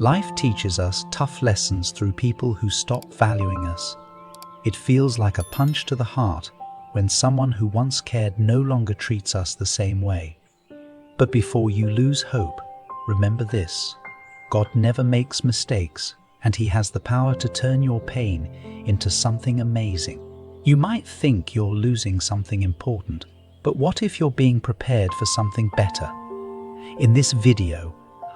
Life teaches us tough lessons through people who stop valuing us. It feels like a punch to the heart when someone who once cared no longer treats us the same way. But before you lose hope, remember this: God never makes mistakes, and He has the power to turn your pain into something amazing. You might think you're losing something important, but what if you're being prepared for something better? In this video,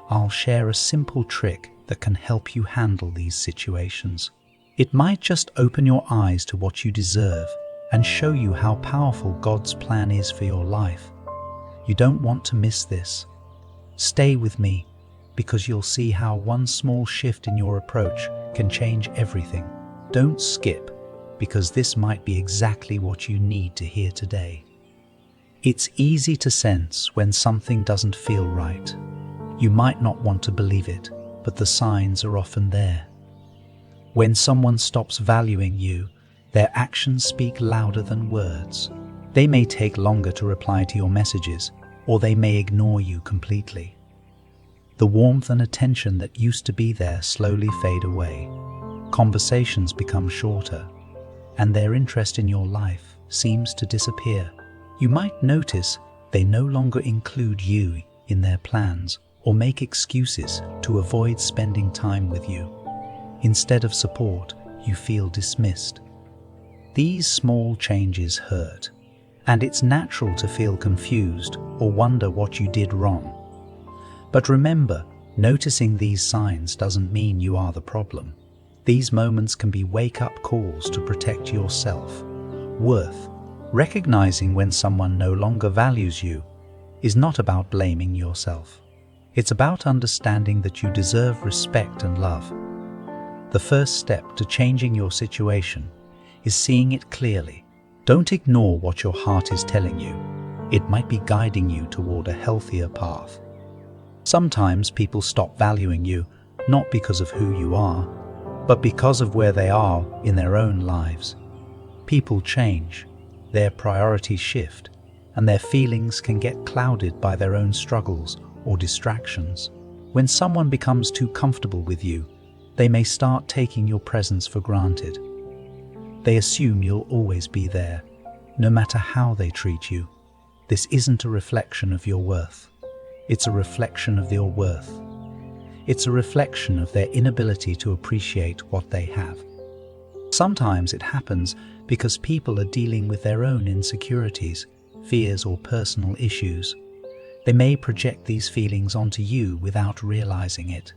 I'll share a simple trick that can help you handle these situations. It might just open your eyes to what you deserve and show you how powerful God's plan is for your life. You don't want to miss this. Stay with me, because you'll see how one small shift in your approach can change everything. Don't skip, because this might be exactly what you need to hear today. It's easy to sense when something doesn't feel right. You might not want to believe it, but the signs are often there. When someone stops valuing you, their actions speak louder than words. They may take longer to reply to your messages, or they may ignore you completely. The warmth and attention that used to be there slowly fade away. Conversations become shorter, and their interest in your life seems to disappear. You might notice they no longer include you in their plans or make excuses to avoid spending time with you. Instead of support, you feel dismissed. These small changes hurt, and it's natural to feel confused or wonder what you did wrong. But remember, noticing these signs doesn't mean you are the problem. These moments can be wake-up calls to protect your self-worth. Recognizing when someone no longer values you is not about blaming yourself. It's about understanding that you deserve respect and love. The first step to changing your situation is seeing it clearly. Don't ignore what your heart is telling you. It might be guiding you toward a healthier path. Sometimes people stop valuing you not because of who you are, but because of where they are in their own lives. People change, their priorities shift, and their feelings can get clouded by their own struggles or distractions. When someone becomes too comfortable with you, they may start taking your presence for granted. They assume you'll always be there, no matter how they treat you. This isn't a reflection of your worth. It's a reflection of your worth. It's a reflection of their inability to appreciate what they have. Sometimes it happens because people are dealing with their own insecurities, fears, or personal issues. They may project these feelings onto you without realizing it,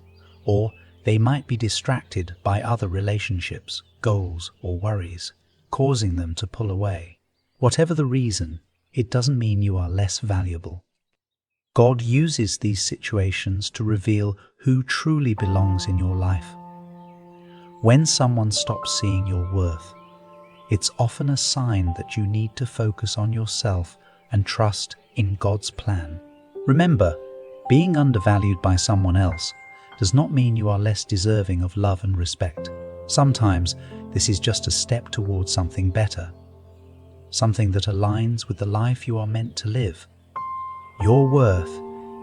or they might be distracted by other relationships, goals, or worries, causing them to pull away. Whatever the reason, it doesn't mean you are less valuable. God uses these situations to reveal who truly belongs in your life. When someone stops seeing your worth, it's often a sign that you need to focus on yourself and trust in God's plan. Remember, being undervalued by someone else does not mean you are less deserving of love and respect. Sometimes this is just a step towards something better, something that aligns with the life you are meant to live. Your worth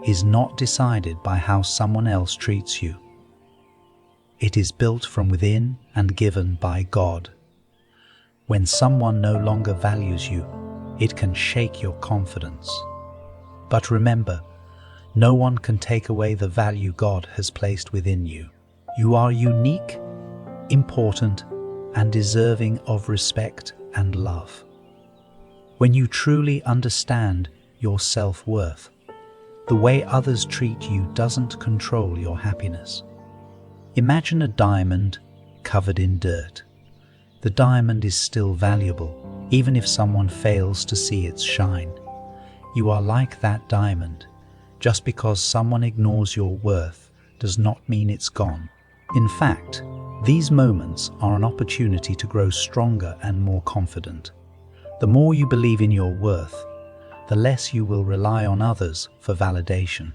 is not decided by how someone else treats you. It is built from within and given by God. When someone no longer values you, it can shake your confidence. But remember, no one can take away the value God has placed within you. You are unique, important, and deserving of respect and love. When you truly understand your self-worth, the way others treat you doesn't control your happiness. Imagine a diamond covered in dirt. The diamond is still valuable, even if someone fails to see its shine. You are like that diamond. Just because someone ignores your worth does not mean it's gone. In fact, these moments are an opportunity to grow stronger and more confident. The more you believe in your worth, the less you will rely on others for validation.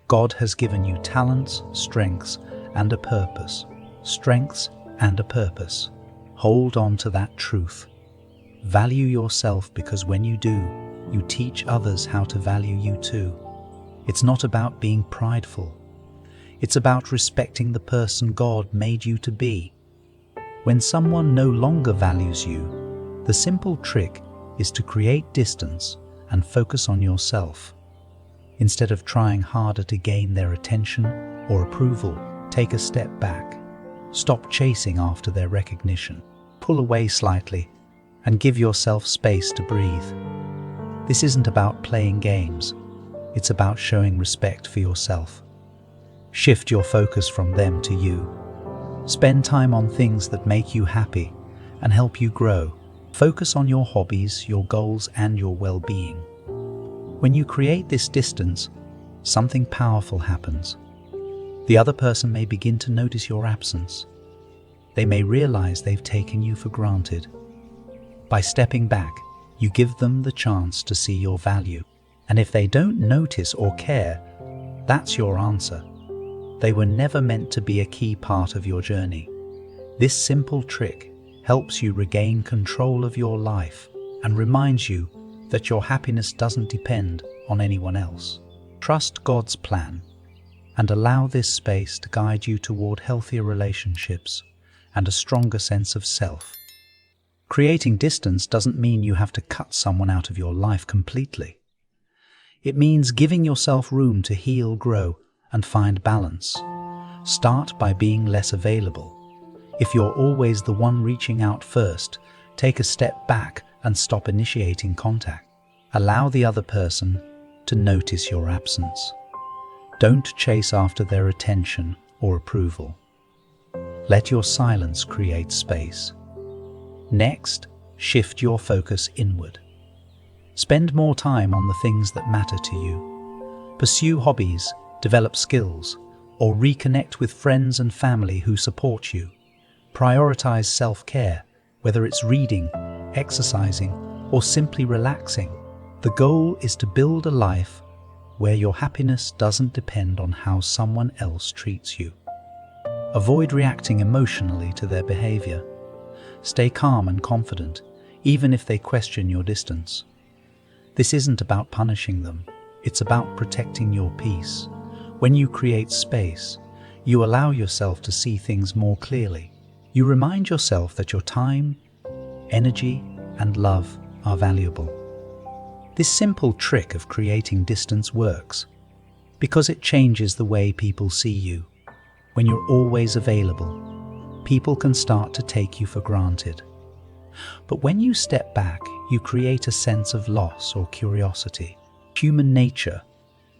God has given you talents, strengths, and a purpose. Strengths and a purpose. Hold on to that truth. Value yourself, because when you do, you teach others how to value you too. It's not about being prideful. It's about respecting the person God made you to be. When someone no longer values you, the simple trick is to create distance and focus on yourself. Instead of trying harder to gain their attention or approval, take a step back. Stop chasing after their recognition. Pull away slightly and give yourself space to breathe. This isn't about playing games. It's about showing respect for yourself. Shift your focus from them to you. Spend time on things that make you happy and help you grow. Focus on your hobbies, your goals, and your well-being. When you create this distance, something powerful happens. The other person may begin to notice your absence. They may realize they've taken you for granted. By stepping back, you give them the chance to see your value. And if they don't notice or care, that's your answer. They were never meant to be a key part of your journey. This simple trick helps you regain control of your life and reminds you that your happiness doesn't depend on anyone else. Trust God's plan and allow this space to guide you toward healthier relationships and a stronger sense of self. Creating distance doesn't mean you have to cut someone out of your life completely. It means giving yourself room to heal, grow, and find balance. Start by being less available. If you're always the one reaching out first, take a step back and stop initiating contact. Allow the other person to notice your absence. Don't chase after their attention or approval. Let your silence create space. Next, shift your focus inward. Spend more time on the things that matter to you. Pursue hobbies, develop skills, or reconnect with friends and family who support you. Prioritize self-care, whether it's reading, exercising, or simply relaxing. The goal is to build a life where your happiness doesn't depend on how someone else treats you. Avoid reacting emotionally to their behavior. Stay calm and confident, even if they question your distance. This isn't about punishing them, it's about protecting your peace. When you create space, you allow yourself to see things more clearly. You remind yourself that your time, energy, and love are valuable. This simple trick of creating distance works because it changes the way people see you. When you're always available, people can start to take you for granted. But when you step back, you create a sense of loss or curiosity. Human nature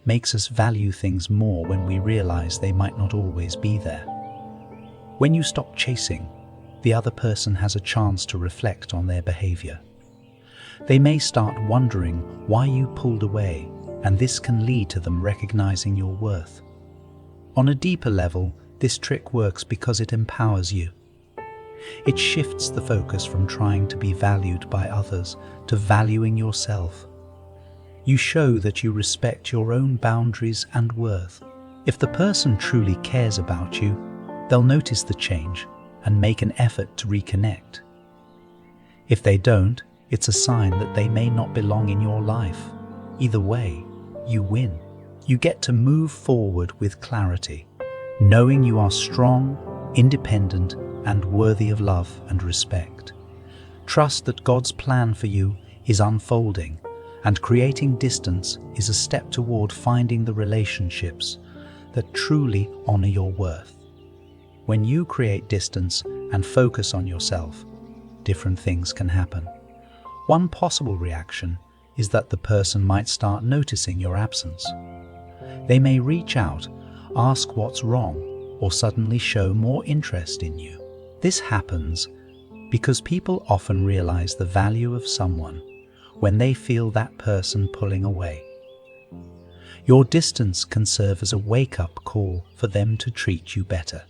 makes us value things more when we realize they might not always be there. When you stop chasing, the other person has a chance to reflect on their behavior. They may start wondering why you pulled away, and this can lead to them recognizing your worth. On a deeper level, this trick works because it empowers you. It shifts the focus from trying to be valued by others to valuing yourself. You show that you respect your own boundaries and worth. If the person truly cares about you, they'll notice the change and make an effort to reconnect. If they don't, it's a sign that they may not belong in your life. Either way, you win. You get to move forward with clarity, knowing you are strong, independent, and worthy of love and respect. Trust that God's plan for you is unfolding, and creating distance is a step toward finding the relationships that truly honor your worth. When you create distance and focus on yourself, different things can happen. One possible reaction is that the person might start noticing your absence. They may reach out, ask what's wrong, or suddenly show more interest in you. This happens because people often realize the value of someone when they feel that person pulling away. Your distance can serve as a wake-up call for them to treat you better.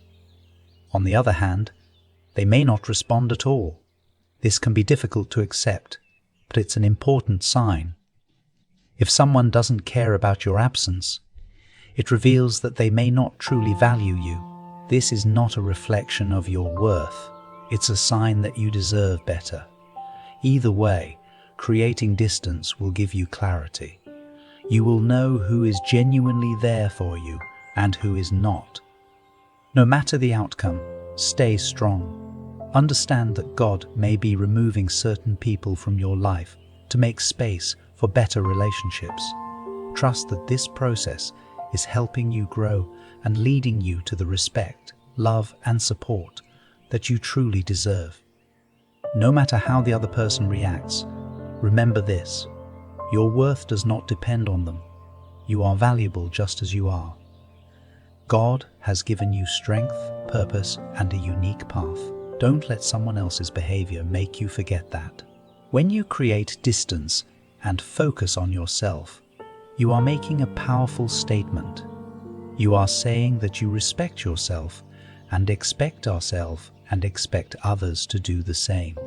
On the other hand, they may not respond at all. This can be difficult to accept, but it's an important sign. If someone doesn't care about your absence, it reveals that they may not truly value you. This is not a reflection of your worth. It's a sign that you deserve better. Either way, creating distance will give you clarity. You will know who is genuinely there for you and who is not. No matter the outcome, stay strong. Understand that God may be removing certain people from your life to make space for better relationships. Trust that this process is helping you grow and leading you to the respect, love, and support that you truly deserve. No matter how the other person reacts, remember this: your worth does not depend on them. You are valuable just as you are. God has given you strength, purpose, and a unique path. Don't let someone else's behavior make you forget that. When you create distance and focus on yourself, you are making a powerful statement. You are saying that you respect yourself and expect others to do the same.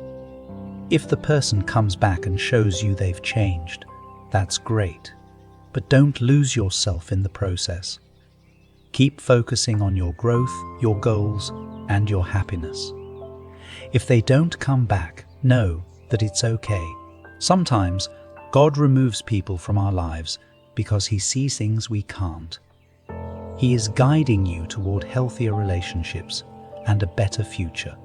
If the person comes back and shows you they've changed, that's great. But don't lose yourself in the process. Keep focusing on your growth, your goals, and your happiness. If they don't come back, know that it's okay. Sometimes God removes people from our lives because He sees things we can't. He is guiding you toward healthier relationships and a better future.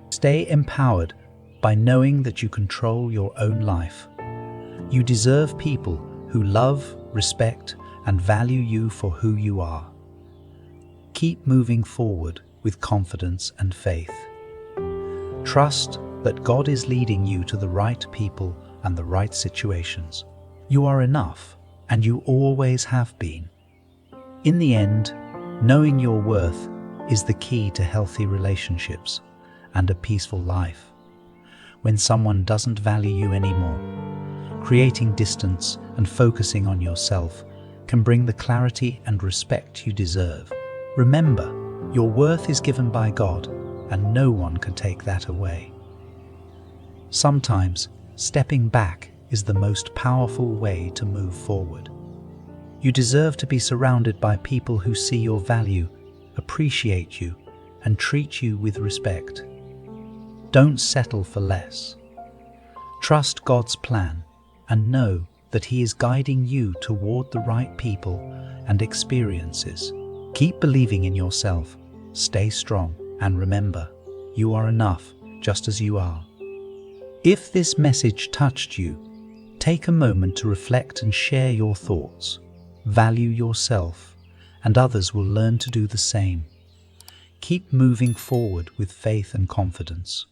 Stay empowered by knowing that you control your own life. You deserve people who love, respect, and value you for who you are. Keep moving forward with confidence and faith. Trust that God is leading you to the right people and the right situations. You are enough, and you always have been. In the end, knowing your worth is the key to healthy relationships and a peaceful life. When someone doesn't value you anymore, creating distance and focusing on yourself can bring the clarity and respect you deserve. Remember, your worth is given by God, and no one can take that away. Sometimes, stepping back is the most powerful way to move forward. You deserve to be surrounded by people who see your value, appreciate you, and treat you with respect. Don't settle for less. Trust God's plan and know that He is guiding you toward the right people and experiences. Keep believing in yourself, stay strong, and remember, you are enough just as you are. If this message touched you, take a moment to reflect and share your thoughts. Value yourself, and others will learn to do the same. Keep moving forward with faith and confidence.